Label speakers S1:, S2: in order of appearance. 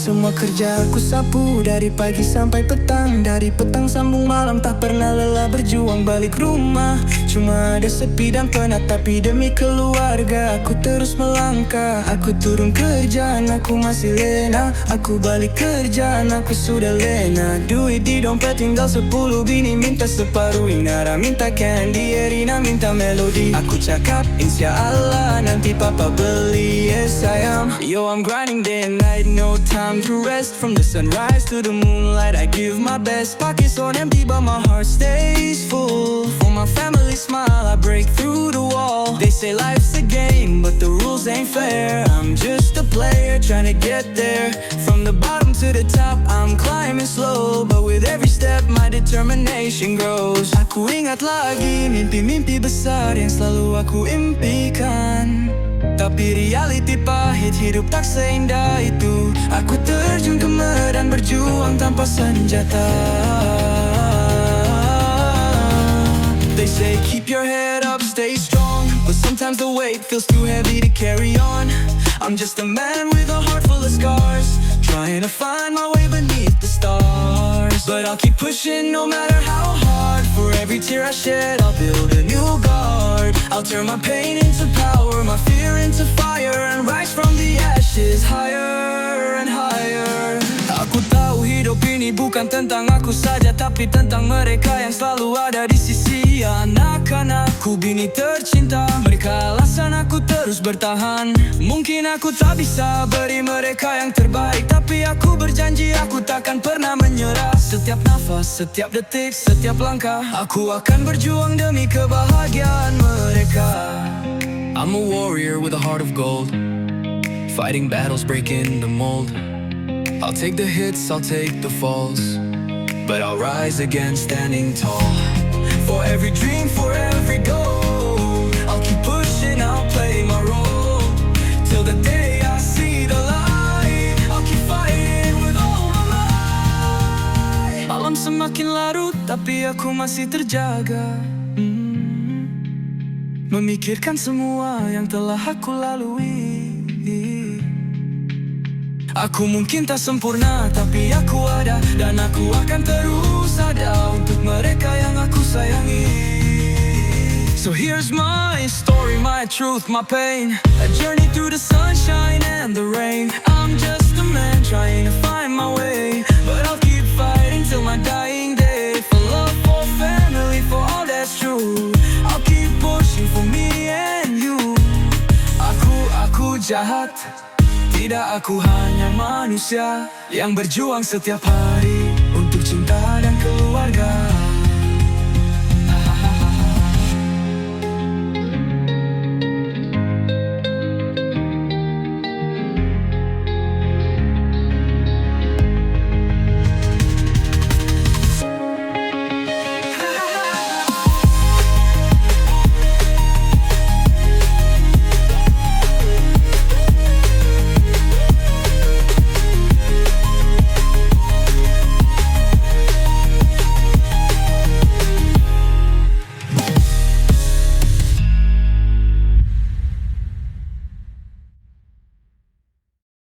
S1: Semua kerja aku sapu dari pagi sampai petang. Dari petang sambung malam, tak pernah lelah berjuang balik rumah. Cuma ada sepi dan penat, tapi demi keluarga aku terus melangkah. Aku turun kerjaan, aku masih lena. Aku balik kerjaan, aku sudah lena. Duit di dompet tinggal 10, bini minta separuh. Inara minta candy, Erina minta melodi. Aku cakap insya Allah nanti papa beli. Yes I am. Yo, I'm grinding day and night, no time to rest. From the sunrise to the moonlight, I give my best. Pockets on empty but my heart stays full. For my family smile, I break through the wall. They say life's a game, but the rules ain't fair. I'm just a player trying to get there. From the bottom to the top, I'm climbing slow, but with every step my determination grows. Aku ingat lagi mimpi-mimpi besar yang selalu aku impikan. Tapi realiti pahit, hidup tak seindah itu. Aku terjun ke medan berjuang tanpa senjata. They say keep your head up, stay strong, but sometimes the weight feels too heavy to carry on. I'm just a man with a heart full of scars, trying to find my way beneath the stars. But I'll keep pushing no matter how hard. For every tear I shed, I'll build a new guard. I'll turn my pain into power, my fear into fire, and rise from the ashes higher and higher. Aku tahu hidup ini bukan tentang aku saja, tapi tentang mereka yang selalu ada di sisi. Anak-anakku, bini tercinta, mereka alasan aku terus bertahan. Mungkin aku tak bisa beri mereka yang terbaik, tapi aku berjanji aku takkan pernah menyerah. Setiap nafas, setiap detik, setiap langkah, aku akan berjuang demi kebahagiaan mereka. I'm a warrior with a heart of gold, fighting battles, breaking the mold. I'll take the hits, I'll take the falls, but I'll rise again standing tall. For every dream, for every goal, I'll keep pushing, I'll play my role, till the day I see the light. I'll keep fighting with all my might. Malam semakin larut, tapi aku masih terjaga, memikirkan semua yang telah aku lalui. Aku mungkin tak sempurna, tapi aku ada, dan aku akan terus ada untuk mereka yang aku sayangi. So here's my story, my truth, my pain, a journey through the sunshine and the rain. I'm just a man trying to find my way, but I'll keep fighting till my dying day. For love, for family, for all that's true, I'll keep pushing for me and you. Aku jahat, tidak, aku hanya manusia yang berjuang setiap hari untuk cinta dan keluarga.